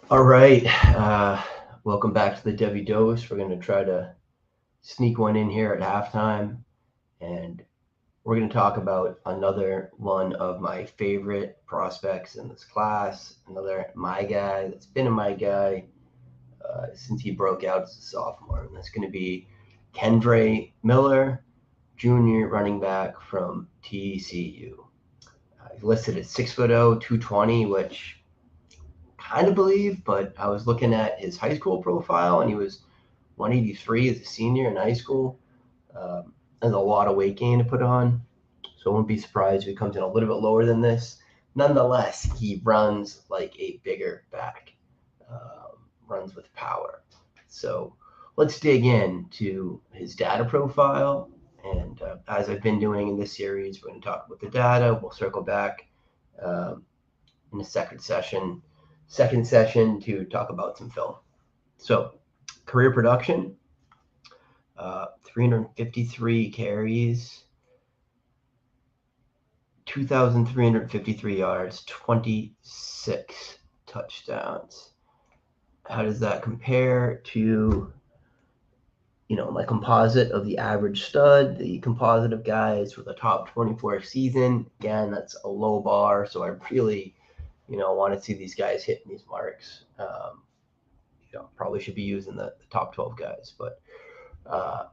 All right. Welcome back to the Debbie Dose. We're going to try to sneak one in here at halftime, and we're going to talk about another one of my favorite prospects in this class. Another my guy that's been a my guy since he broke out as a sophomore, and that's going to be Kendre Miller, junior running back from TCU. He's listed at 6'0", 220, which kind of believe, but I was looking at his high school profile, and he was 183 as a senior in high school. There's a lot of weight gain to put on, so I wouldn't be surprised if he comes in a little bit lower than this. Nonetheless, he runs like a bigger back, runs with power. So let's dig into his data profile. And as I've been doing in this series, we're going to talk about the data. We'll circle back um, in the second session to talk about some film. So, career production, 353 carries, 2,353 yards, 26 touchdowns. How does that compare to, my composite of the average stud, the composite of guys with a top 24 season? Again, that's a low bar, so I really, want to see these guys hitting these marks. Probably should be using the top 12 guys, but uh,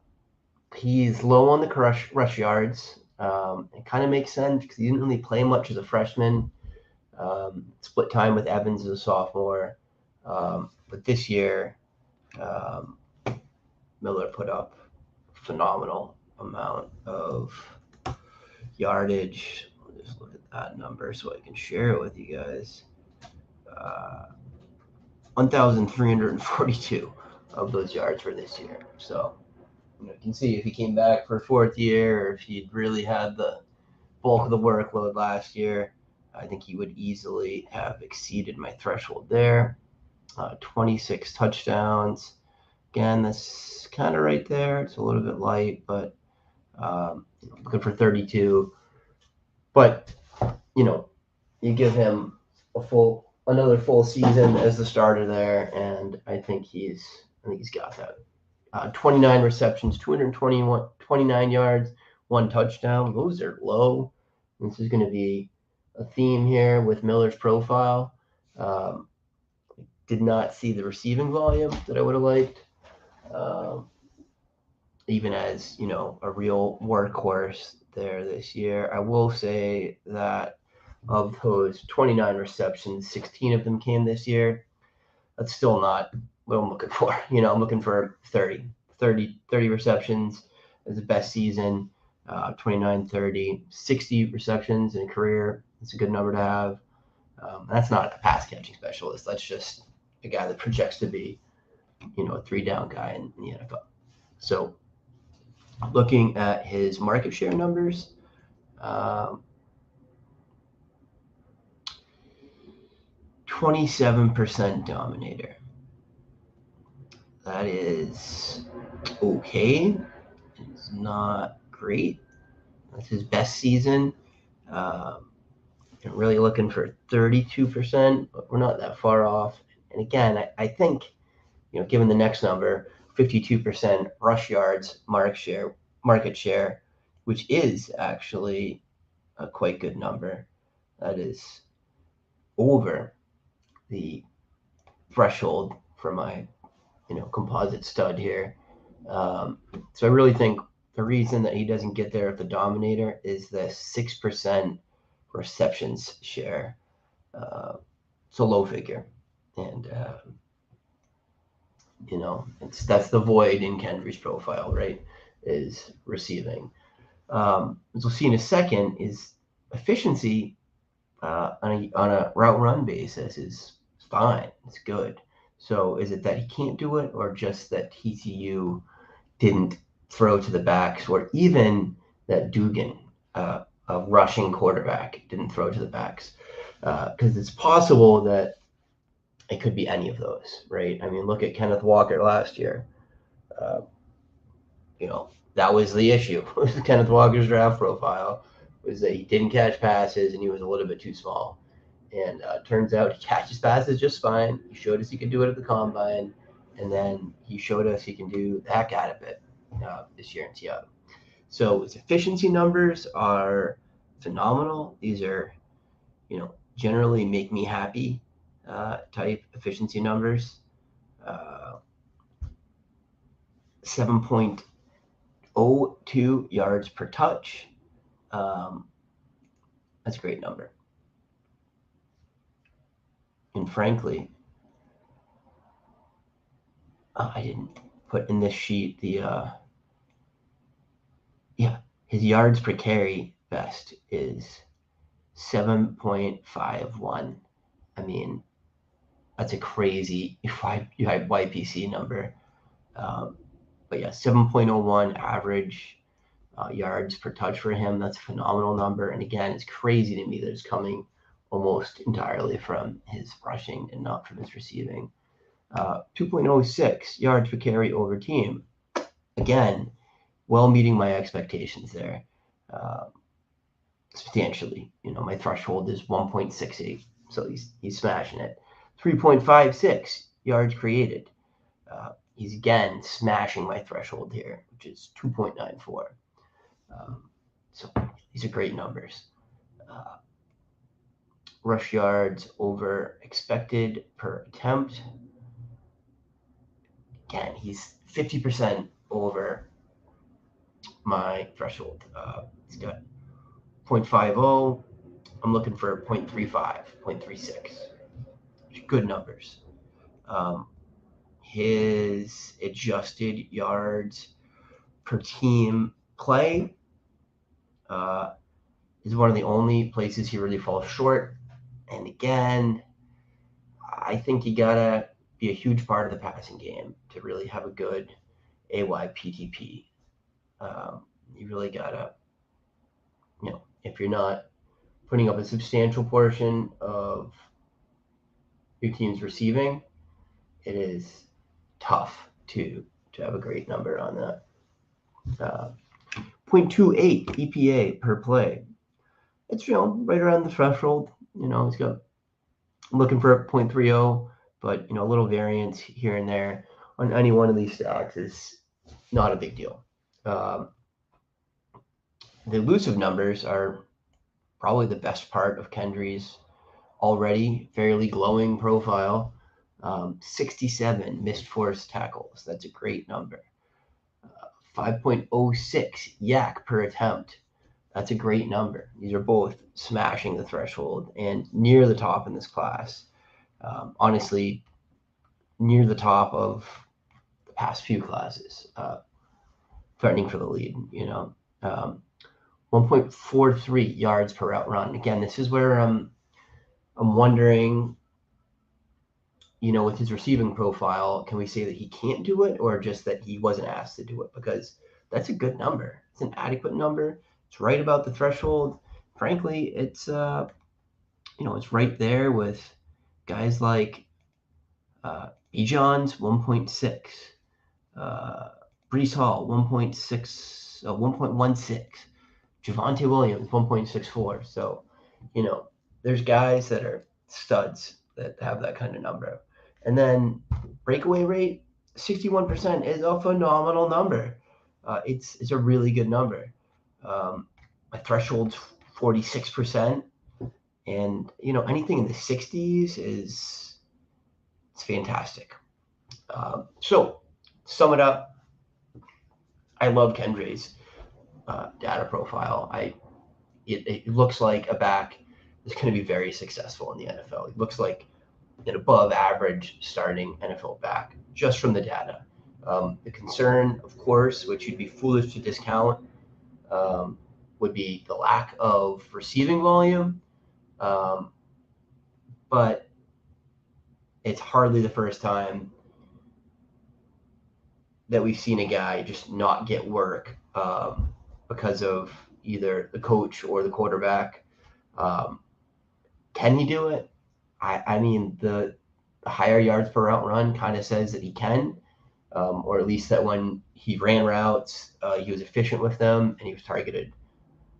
he's low on the rush yards. It kind of makes sense because he didn't really play much as a freshman. Split time with Evans as a sophomore. But this year, um, Miller put up a phenomenal amount of yardage. I'll just look at that number so I can share it with you guys. 1,342 of those yards for this year. So you can see if he came back for a fourth year, or if he'd really had the bulk of the workload last year, I think he would easily have exceeded my threshold there. 26 touchdowns. Again, that's kind of right there. It's a little bit light, but looking for 32. But you give him another full season as the starter there, and I think he's got that. 29 receptions, 29 yards, one touchdown. Those are low. This is going to be a theme here with Miller's profile. Um, did not see the receiving volume that I would have liked, um, even as a real workhorse there this year. I will say that of those 29 receptions, 16 of them came this year. That's still not what I'm looking for. I'm looking for 30 receptions as the best season, 29, 30, 60 receptions in a career. It's a good number to have. That's not a pass catching specialist. That's just a guy that projects to be, a three down guy in the NFL. So looking at his market share numbers, um, 27% dominator. That is okay. It's not great. That's his best season. Um, really looking for 32%, but we're not that far off. And again, I think, given the next number, 52% rush yards market share, which is actually a quite good number. That is over the threshold for my, composite stud here. So I really think the reason that he doesn't get there at the dominator is the 6% receptions share. It's a low figure, and that's the void in Kendry's profile, right? Is receiving. As we'll see in a second, is efficiency on a route run basis is fine. It's good. So is it that he can't do it, or just that TCU didn't throw to the backs, or even that Dugan, a rushing quarterback, didn't throw to the backs? Because it's possible that it could be any of those, right? I mean, look at Kenneth Walker last year. Uh, that was the issue with Kenneth Walker's draft profile, was that he didn't catch passes and he was a little bit too small. And turns out he catches passes just fine. He showed us he could do it at the combine, and then he showed us he can do the heck out of it this year in Seattle. So his efficiency numbers are phenomenal. These are, generally make me happy type efficiency numbers. 7.02 yards per touch. That's a great number. And frankly, I didn't put in this sheet his yards per carry best is 7.51. I mean, that's a crazy YPC number. But yeah, 7.01 average yards per touch for him. That's a phenomenal number. And again, it's crazy to me that it's coming almost entirely from his rushing and not from his receiving. 2.06 yards per carry over team. Again, well meeting my expectations there substantially. My threshold is 1.68, so he's smashing it. 3.56 yards created. He's again smashing my threshold here, which is 2.94. So these are great numbers. Rush yards over expected per attempt. Again, he's 50% over my threshold. He's got 0.50. I'm looking for 0.35, 0.36. Good numbers. His adjusted yards per team play is one of the only places he really falls short. And again, I think you gotta be a huge part of the passing game to really have a good AYPTP. You really gotta, if you're not putting up a substantial portion of your team's receiving, it is tough to have a great number on that. 0.28 EPA per play. It's right around the threshold. He's got looking for a 0.30, but a little variance here and there on any one of these stacks is not a big deal. The elusive numbers are probably the best part of Kendre's already fairly glowing profile. 67 missed forced tackles. That's a great number. 5.06 yak per attempt. That's a great number. These are both smashing the threshold and near the top in this class. Honestly, near the top of the past few classes, threatening for the lead. 1.43 yards per route run. Again, this is where I'm wondering, with his receiving profile, can we say that he can't do it or just that he wasn't asked to do it? Because that's a good number. It's an adequate number. It's right about the threshold. Frankly, it's it's right there with guys like Bijan's 1.6, Brees Hall 1.16, Javonte Williams 1.64. So, there's guys that are studs that have that kind of number. And then breakaway rate, 61% is a phenomenal number. It's a really good number. My threshold's 46%, and anything in the 60s it's fantastic. So, sum it up, I love Kendre's data profile. It looks like a back is going to be very successful in the NFL. It looks like an above average starting NFL back just from the data. The concern, of course, which you'd be foolish to discount, would be the lack of receiving volume. But it's hardly the first time that we've seen a guy just not get work because of either the coach or the quarterback. Can he do it? I mean, the higher yards per route run kind of says that he can, or at least that when he ran routes, he was efficient with them and he was targeted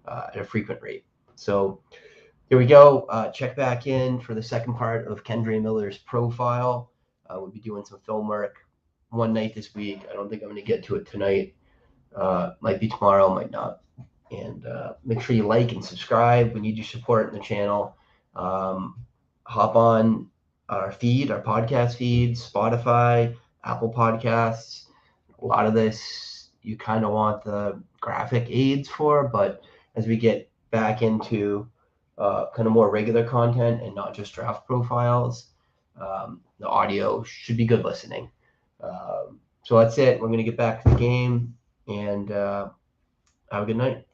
at a frequent rate. So Here we go. Check back in for the second part of Kendre Miller's profile. We'll be doing some film work one night this week. I don't think I'm going to get to it tonight. Might be tomorrow, might not. And make sure you like and subscribe. We need your support in the channel. Hop on our feed, our podcast feeds, Spotify, Apple Podcasts. A lot of this you kind of want the graphic aids for, but as we get back into kind of more regular content and not just draft profiles, the audio should be good listening. So that's it. We're going to get back to the game and have a good night.